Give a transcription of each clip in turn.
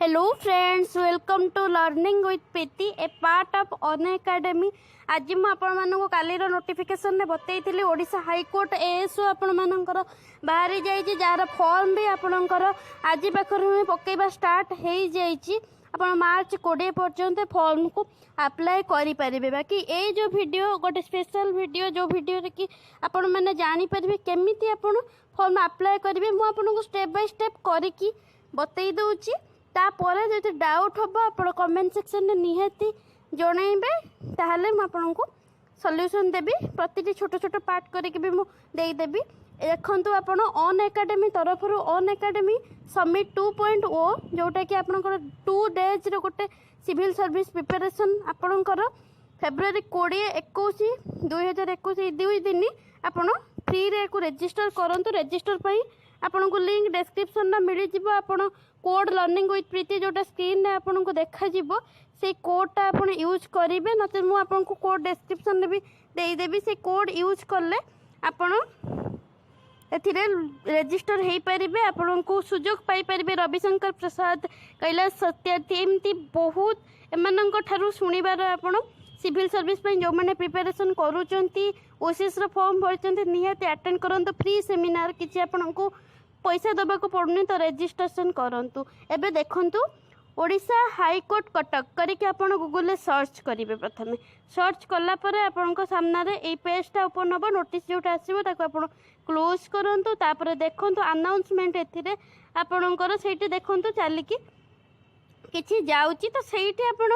Hello friends, welcome to Learning with Preeti, a part of Unacademy. आज मुझे आपण काली notification ने बतई ओडिशा हाईकोर्ट एएसओ आपण मानकर बाहरी जाइए जार फॉर्म भी आपणकर आज पाखर पकेबा स्टार्ट हो जाइए। आपण मार्च 20 पर्यंत फॉर्म को अप्लाई करें। बाकी ये जो वीडियो गोटे स्पेशल वीडियो जो वीडियो कि आपण मैंने जानीपर केमी आप फॉर्म अप्लाई करेंगे मुझे स्टेप बाय स्टेप करके बतई दूची। तापर जो डाउट हम आप कमेंट सेक्शन में निहाती जनइबे ताहले आपको सॉल्यूशन देवी प्रति छोट छोट पार्ट करके भी देदेवी। देखु आप अनएकाडेमी तरफ अनएकाडेमी समिट 2.0 जोटा कि आपंकर 2 days गोटे सिविल सर्विस प्रिपरेशन आपणकर फेब्रुआरी 20-21 2 दिन आप फ्री रे रजिस्टर करंतु। रजिस्टर पर आपन को लिंक डिस्क्रिप्शन में मिल जिवो। आपन कोड लर्निंग विथ प्रीति जोटा स्क्रीन में आपन को देखा जिवो से कोडटा आपन यूज करेंगे। नचेत मु आपन को कोड डिस्क्रिप्शन में भी देदेवी। से कोड यूज कले आपन एथिरे रजिस्टर हो पारे। आपन को सुजोग पाई पारे रविशंकर प्रसाद कैलाश सत्यार्थी एमती बहुत एमानंक ठारू सुनिबार आपन सिविल सर्विस जो मैंने प्रिपरेशन करूँगी ओसीएस फॉर्म भरते निहाती अटेंड करंतु। फ्री सेमिनार किसी आपन को पैसा दबा को पड़ुनी तो रजिस्ट्रेशन करंतु। एबे देखंतु ओडिशा हाईकोर्ट कटक करके आपन गूगल सर्च करेंगे। प्रथम सर्च कला परे आपन सामने ए पेजटा ओपन हम नोटिस जोटा आसो ताको क्लोज करंतु। तापर देखंतु अनाउंसमेंट एथिरे आपणकर सेठी देखंतु चलिकी किछि जाउची तो सेठी आपन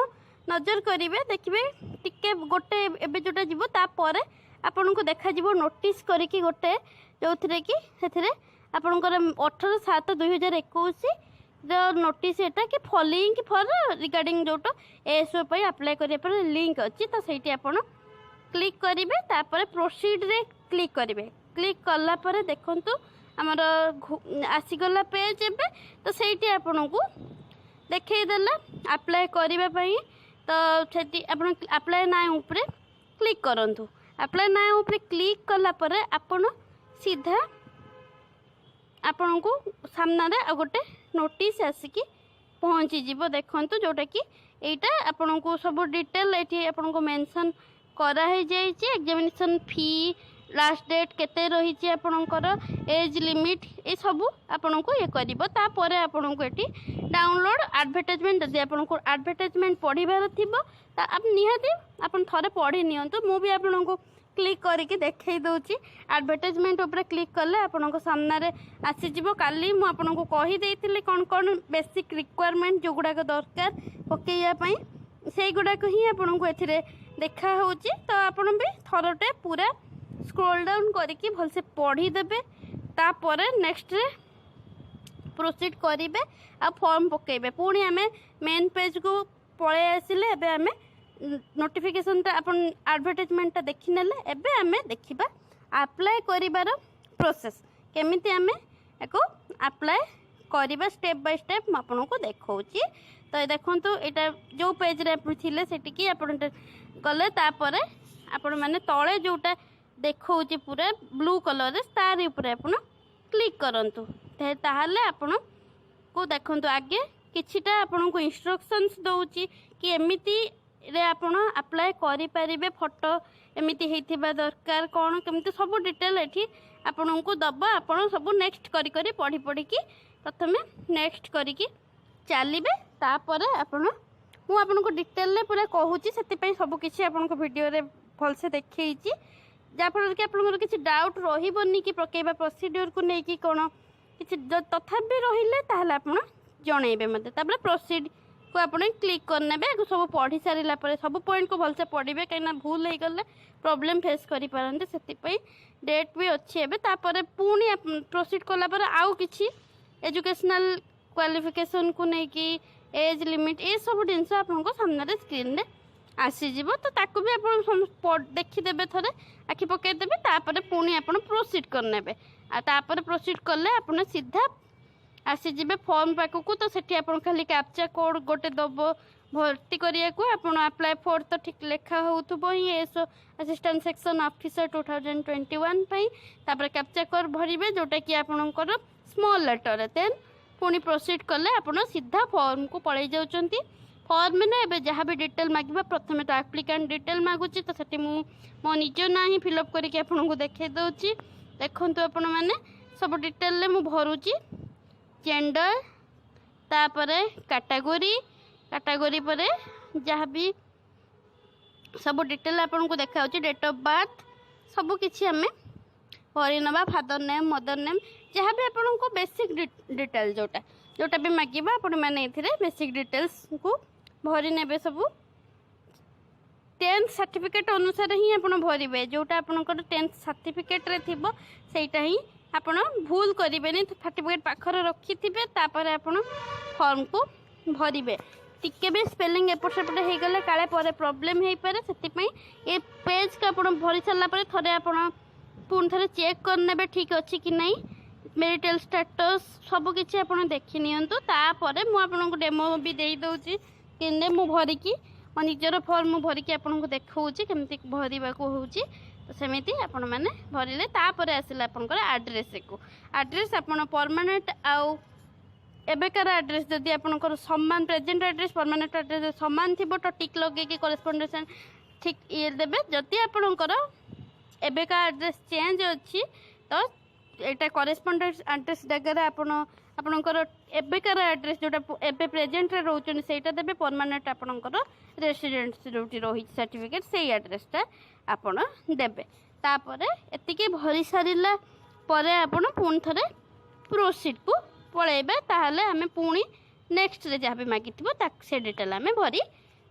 नजर करेंगे। देखिए टिके गोटे एबे जोटा जीवो तापर आपन को देखा जीवो नोटिस करके गोटे जो थे कि से आपणकर 18/7/2021 नोटिस एटा कि फॉलोइंग फॉर रिगार्डिंग जोटा एएसओ पे अप्लाई करिया पर लिंक अच्छी तो सही आपन क्लिक करेंगे। तापर प्रोसीड रे क्लिक करेंगे। क्लिक कला पर देखंतु आमर आसीगला पेज एबे तो सही आपन को देखईदेला अप्लाई करने तो सेठी आपन अप्लाई नाउ ऊपर क्लिक करंतु। अप्लाई नाउ ऊपर क्लिक कला पर आपन सीधा आपन को सामने आ गोटे नोटिस आसिकी पहुँची जीव। देखंतु जोटा कि एटा आपन को सब डिटेल एठी आपन को मेंशन करा है जाइए। एग्जामिनेशन फी लास्ट डेट केते रही आपणकर एज लिमिट ये सब आपन को ये करिवो। तापर आपन को एठी डाउनलोड एडवर्टाइजमेंट जदि आपन को एडवर्टाइजमेंट पढ़िबार थिबो ता आप निहाती आपन थरे पढ़ी नियंतु। मु भी आपन को क्लिक करके देखई दउची। एडवर्टाइजमेंट ऊपर क्लिक कले आपन को सामने आसी जिवो। काली मु आपन को कहि देइतिले कोन कोन बेसिक रिक्वायरमेंट जो गुडा को दरकार पकेया पई सेई गुडा को ही आपन को एथिरे देखा होची। तो आपन भी थरटे पूरा स्क्रॉल डाउन करके भलसे पढ़ी देबे। तापर नेक्स्ट रे प्रोसीड करेंगे आ फॉर्म पकेबे। पुणी आमे मेन पेज को पळे आसिले एबे आमे नोटिफिकेशन अपन एडवर्टाइजमेंट देखि नेले। एबे आमे देखिबा अप्लाई करिबार प्रोसेस केमिति आमे एको अप्लाई करिबा स्टेप बाय स्टेप म आपन को देखौची। तो देखंतु एटा जो पेज रे थिले सेटिकी आपन गले तापर आपन माने तळे जोटा देखौची पूरा ब्लू कलर रे तार ऊपर आपन क्लिक करंतु। ताहले आपन को देखंतु आगे किछिटा आपन को इंस्ट्रक्शंस दउची कि एमिति रे आपन अप्लाई करि परिबे। फोटो एमिति हेथिबा दरकार कोन केमिति सब डिटेल एठी आपन को दबा। आपन सब नेक्स्ट करी करी पढ़ी पढ़ी कि प्रथमे नेक्स्ट करी कि चलिबे। तापर आपन मु आपन को डिटेल ले पूरा कहूची सेति पई सब किछि आपन को वीडियो रे भल से देखैची जाफल कि आपन किछि डाउट रहिबोनी कि पकेबा प्रोसीड्यूर को नै कि कोन किछि तथापि रहिले ताहले आपन जणैबे मते। तापर प्रोसीड को आपन क्लिक करनेबे। सब पढ़ी सारिला पर सब पॉइंट को भलसे पढ़िबे कहीं भूल हो गले प्रॉब्लम फेस करि पारंते। सेति पई डेट भी अच्छी एबे। तापर पुणी प्रोसीड कला पर आउ किछि एजुकेशनल क्वालिफिकेशन को नै कि एज लिमिट ये सब जिनस आपन को सामने स्क्रीन रे आसीजिव। तो ताकू भी आप देखीदेवे थोड़े आखि पकईदेवे। तापर पुणी आप प्रोसीड करने तापर प्रोसीड कले आप सीधा आसीजे फॉर्म पाखक। तो सेठी आप खाली कैप्चा कोड गोटे दब भर्ती करिया को आपन अप्लाई फॉर तो ठीक लेखा होथबो ही एसो असिस्टेंट सेक्शन ऑफिसर 2021 पई। तापर कैप्चा कोड भरिबे जोटा कि आपनकर स्मॉल लेटर देन पुणी प्रोसीड कले आप सीधा फॉर्म को पलि जाउछंती। फॉर्म ने एबे जहाँ भी डिटेल मागिबा प्रथमे तो एप्लिकेंट डिटेल मागुची तो सेठी मो निज ना ही फिलअप करके आपको देखे दउची। देखंतु आपण माने सब डिटेल ले मु भरुची जेंडर तापरे कैटेगरी परे जहाँ भी सब डिटेल आपन को देखा डेट ऑफ बर्थ सब किछि हमें भरी नबा फादर नेम मदर नेम जहाँ भी आपन को बेसिक डिटेल जोटा भी मागिबा आपण माने एथिरे बेसिक डिटेल्स को भरी नेबे। सब 10th सर्टिफिकेट अनुसार ही आपन भरिबे जोटा आपनकर 10th सर्टिफिकेट रे थिबो सेटा ही आपन भूल करिबेनी। सर्टिफिकेट पाखर रखिथिबे तापर आपन फॉर्म को भरिबे। टिके भी स्पेलिंग एपट सेपट हो गले काले पर प्रॉब्लम हो पारे से ये पेज को आप भरी सारा पर थे आप पुणी थे चेक करने ठीक अच्छी कि नहीं मैरिटल स्टेटस सब किसी आप देखी निपर मुझे डेमो भी दे दूसरी कि मु भरिकी मो निजर फॉर्म भरिकी आपको देखा केमती भरवा हूँ तो सेमती आपण मैंने भरले आसला आड्रेस को आड्रेस आप परमानेंट आउ एबेकार एड्रेस जदि आपनकर समान प्रेजेंट एड्रेस परमानेंट एड्रेस समान थी तो टिक लगे कि करेस्पोंडेंस ठीक ये देबे। जदि आपनकर एबेका एड्रेस चेंज अच्छी तो यहाँ करेस्पोंडेंस एड्रेस जगह आपनकर एबेकार एड्रेस जोटा एबे प्रेजेंट रोचन सेटा देबे परमानेंट आपनकर रेसिडेंस जोटी रही सर्टिफिकेट से एड्रेसटा आपन देबे। तापर एतिके भरी सारिला परे आपन पुणी थरे प्रोसीड को पलैबे ताहले आमे पुणी नेक्स्ट रे जहाँ भी मागी से डिटेल आमे भरी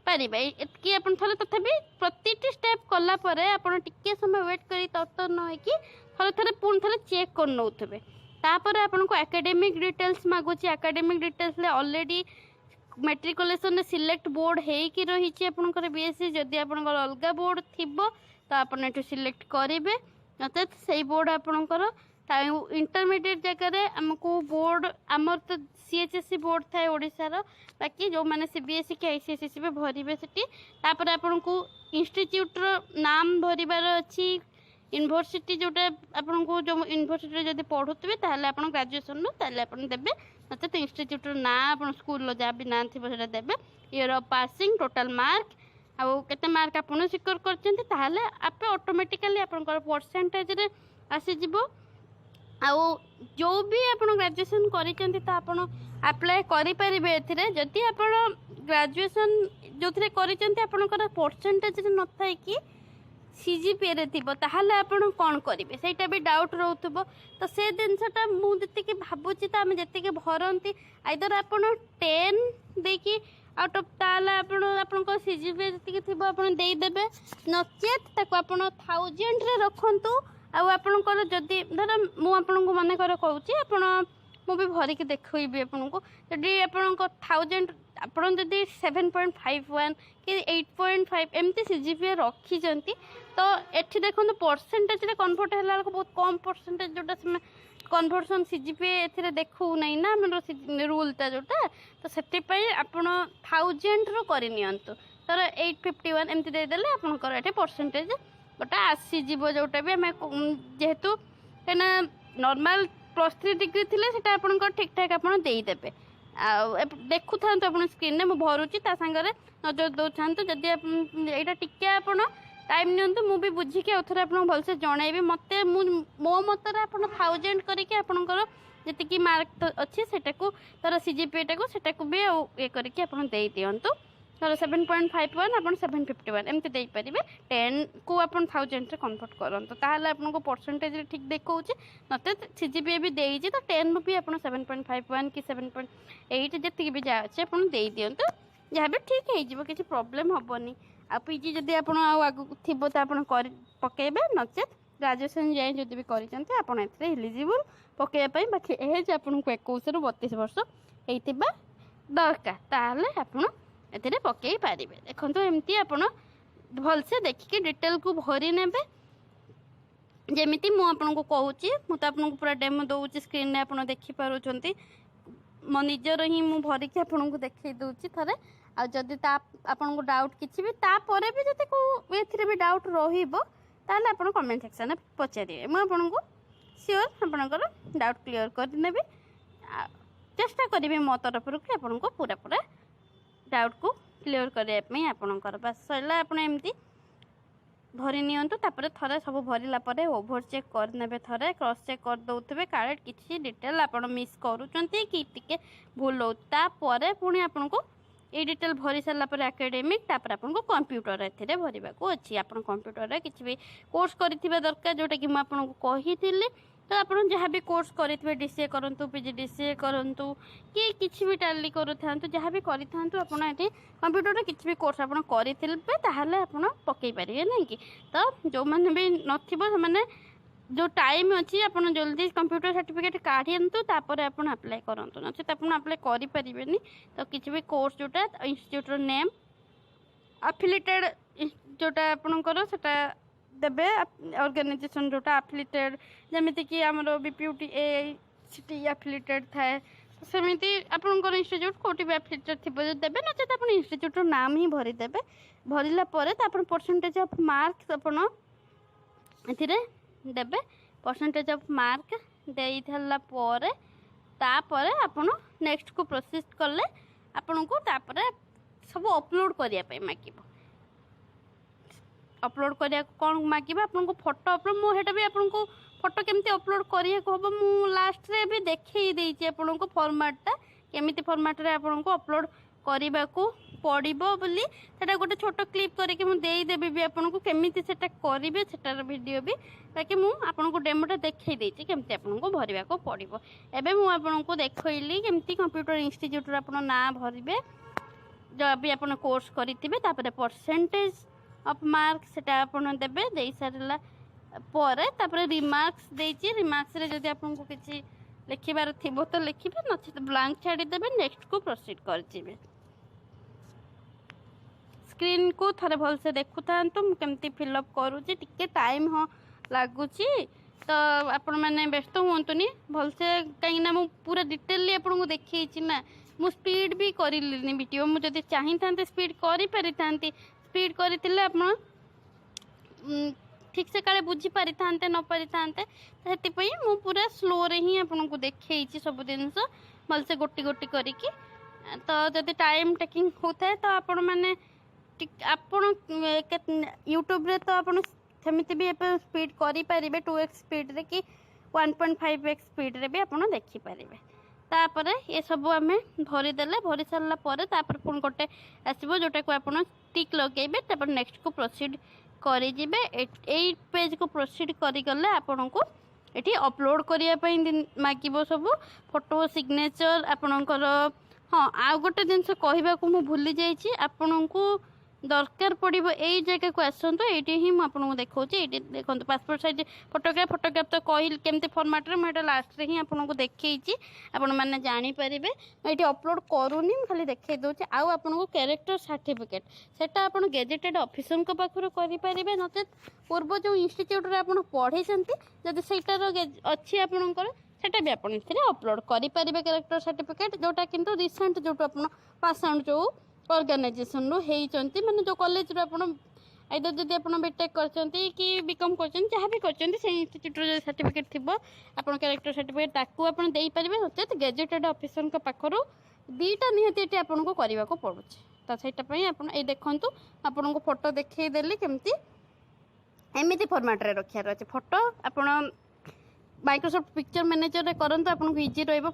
पारिबा। एतकी आपन थले तथापि प्रतिटी स्टेप कला परे आपन टिके समय वेट करी तत्तर न होइकी थले थले पुणी थले चेक कर नउथबे। तापर आपन को एकेडमिक डिटेल्स मागुची एकेडमिक डिटेल्स ले ऑलरेडी मैट्रिकुलेशन रे सिलेक्ट बोर्ड हेकी रहिची आपनकर बीएससी जदि आपनकर अलगा बोर्ड थिबो तो आपन एटू सिलेक्ट करिवे अर्थात सेही बोर्ड आपनकर इंटरमीडिएट जगह आमको बोर्ड आमर तो सीएचएससी बोर्ड थाए ओडिशार बाकी जो मैंने सीबीएसई के आईसीएससी भी भरवे से आपन को इंस्टीट्यूट नाम भरबार अच्छी यूनिवर्सिटी जोटा आपन को जो यूनिवर्सिटी जब पढ़ुवे ताहले आपन ग्रेजुएशन ताहले आपन देबे नचेत इंस्टीट्यूट ना आपन स्कूल जहाँ भी ना थी देबे year of passing total mark आउ केते मार्क आपन सिक्योर करछन्ते ताहले आपे ऑटोमेटिकली आपन परसेंटेज रे आसी जिवो। आउ जो भी आप ग्रेजुएशन करिसेंती तो आप अप्लाई करें एथिरे जदि आप ग्रेजुएशन जो करिसेंती आपनकर परसेंटेज न थाए कि सीजीपीए रे थिबो ताहाले आपण कोन करिवे सेटा भी डाउट रहउथबो। तो से जिनसटा मु जतिके भाबुची त हम जतिके भरंती आइदर आपण 10 देकी आउट ऑफ ताला आपन सीजीपीए जतिके थिबो आपण देई देबे नचेत ताको आपण 1000 रे रखंतु। आपणकर जदि धर मुझे मन कर कहूँ आप भरिकी देखी आपको जदि आप 1000 आपड़ जदि 7.51 कि 8.5 एमती सीजीपीए रखिंट तो ये देखो परसेंटेज कन्वर्ट है बहुत कम परसेंटेज जोटा कन्वर्सन सीजीपीए ए देखू नहीं ना रूलटा जोटा तो से आप 1000 रू तर 851 एमती देदेले आपंकर ये परसेंटेज गोटा आसीज जोटा भी आम जेहेतु कहीं नॉर्मल +3 डिग्री थी से ठीक ठाक आपदेबे देखु था स्क्रीन में भरुची सागर नजर दौरान जदि यहाँ टिके आप टाइम नियंतु मु भी बुझिकी आउ थे भलसे जनइबी मत मो मतर आप 1000 करके आपंकर जी मार्क अच्छी से तर सीजीपीए टाक भी ये करके दे दिंतु तर 7.51 आप 751 एमती दे पारे 10 को आप 1000 कन्वर्ट करते ताहले आपको परसेंटेज ठीक देखा नते सीजीपीए भी देती तो 10 भी आप 7.51 कि 7.8 जी भी जहाँ अच्छे आप दे दिंतु जहाँ भी ठीक हो किसी प्रोब्लेम हेनी। आ पीजी जदि आप आगू थी तो आप पकेबे नचेत ग्रेजुएशन जाए जब भी करें एलिजिबल पकड़ापी बाकी एज आपको 21 ରୁ 32 वर्ष होता दरकार ताहले आप ए पकई पारे। देखो एमती आप भलसे देखिए डिटेल को भरी ने जमीती मुझे कहूँ मुझे आपको पूरा डेमो दूसरी स्क्रीन में आप देखिपुं मो निजर ही मुझे भरिकी आपको देखी दूसरी थे आदि आपको डाउट किसी भी तापर भी जब को भी डाउट रहा आप कमेंट सेक्शन में पचारे मुझे श्योर आपंकर डाउट क्लीयर करनेबी। चेष्टा करी मो तरफ कि आपको पूरा पूरा डाउट को क्लीयर करने आपणकर बस सरला आप एमती भरी नियंतु तापर थरे सब भरला परे ओभर चेक करने थरे क्रॉस चेक कर दउथबे काले किसी डिटेल आपण मिस करूचंती कि टिके भूल हो तापर पुणी आपनको ये डिटेल भरी सारा पर एकेडमिक तापर आपको कंप्यूटर एथिरे भरवा को अच्छी आप कंप्यूटर किसी भी कोर्स करिथिबा दरकार जोटा कि मुझे कही तो आप जहाँ भी कोर्स करेंगे डीसीए करूँ पीजीडीसीए करूँ कि किसी भी टैली करूँ जहाँ भी करूँ आपड़ी कंप्यूटर किसी भी कोर्स आप करेंगे आप पकई पारे ना कि तो जो मैंने भी न जो टाइम अच्छी आप जल्दी कंप्यूटर सर्टिफिकेट काढ़ी तापर आप अप्लाई करूँ नचे आप अप्लाई करें तो किसी भी कोर्स जोटा इंस्टीट्यूट नेम अफिलिएटेड जोटा आपणकर सेटा देबे ऑर्गेनाइजेशन जोटा अफिलिएटेड जमीती कि आमर बीपीयूटी एसीटी अफिलिएटेड थाए सेमती आपणकर इंस्टीट्यूट कोटी भी अफिलिएटेड थी देबे नचे आप इंस्टीट्यूट नाम ही भरीदेवे भरला परसेंटेज ऑफ मार्क्स आपन एथिरे देबे परसेंटेज ऑफ मार्क दे थाला तापर आपन नेक्स्ट को प्रोसेस कले आपन को तापर सब अपलोड करिया पे मागिबो अपलोड करिया कौन मागिबा आपन को फोटो अपलोड मो हेटा भी आपन को फोटो केमती अपलोड करिया को हबो मु लास्ट रे भी देखै देछि आपन को फॉर्मेटटा केमिति फॉर्मेट रे आपन को अपलोड करिबा को पड़िबो बोली सेटा गोटे छोटो क्लिप करके मु देई देबी भी आपन को केमिति सेटा करिवे सेटार वीडियो भी ताकि मु आपन को डेमोटा देखै देछि केमिति आपन को भरिबा को पड़िबो एबे मु आपन को देखैली केमिति कंप्यूटर इंस्टीट्यूट रे आपन ना भरिबे जो भी आपन कोर्स करिथिबे तापर परसेंटेज ऑफ मार्क सेटा आपन देबे देई सारला परे तापर रिमार्क्स देछि रिमार्क्स रे जदि आपन को किछि लिखिबार थिबो तो लिखिबे नछि तो ब्लैंक छाडी देबे नेक्स्ट को प्रोसीड कर जिबे स्क्रीन को थरे भल से देखु थांतु केमती फिलअप करूची टिके टाइम हो लागुची तो आपण माने व्यस्त हुंतुनी भल से कहीं मु पूरा डिटेलली आपन को देखैछि ना मु स्पीड भी करिलिनी वीडियो मु जदी चाहि थांते स्पीड करि पारि थांती स्पीड करथिले आपण ठीक से काले बुझी पारि थांते न पारि थांते हेति पई मु पूरा स्लो रे ही आपन को देखैछि सब जिंस भल से गोटी गोटी करिकी तो जदी टाइम टेकिंग होता है तो आपण माने आपण यूट्यूब रे तो आपण सेमिति भी स्पीड करि पारिबे 2x स्पीड रे कि 1.5x स्पीड रे भी आपण देखि पारिबे तापर ये सब आम भरी देले भरी सारा पर तापर पुन गोटे आसबो जोटा को आपण टिक लगेबे तापर नेक्स्ट को प्रोसीड करि जिबे 8 पेज को प्रोसीड करि गले आपण को एठी अपलोड करिया पई मागिबो सब फोटो सिग्नेचर आपणकर हाँ आ गोटे जिनस कहबा को मु भूली जाइछि आपण को दरकार पड़ो यही जगह को आसतु ये ही मुझे देखा देखो पासपोर्ट साइज फोटोग्राफ तो कह केमती फॉर्मेट रे मुझे लास्ट रे ही आपको देखी आपण मैंने जानीपर ये अपलोड करूनी खाली देखा दूसरी आपको कैरेक्टर सर्टिफिकेट सेटा आप गेजेटेड ऑफिसर पाखर करें नचेत पूर्व जो इंस्टीट्यूट रे आप पढ़ी जदि सहीटार अच्छी आपणकर सेटा भी आप अपलोड करें कैरेक्टर सर्टिफिकेट जोटा किंतु रिसेंट जो आप पास आउट जो ऑर्गेनाइजेशन होती माने जो कॉलेज रो आपण आइदर जदि आप बीटेक करछंती कि बीकॉम करछंती जहाँ भी करछंती से इंस्टीट्यूट रो सर्टिफिकेट थिबो आपण कैरेक्टर सर्टिफिकेट ताकू आपण देई परिबे नचेत गेजेटेड ऑफिसर का पाखरो दीटा निहती एटी आपण को करबा को पड़ुछ तो सेटा पई आपण ए देखंतु आपण को फोटो देखै देली केमती एमिति फॉर्मेट रे रखियार अछि फोटो आपण माइक्रोसॉफ्ट पिक्चर मैनेजर रे करंतु आपण को इजी रहइबो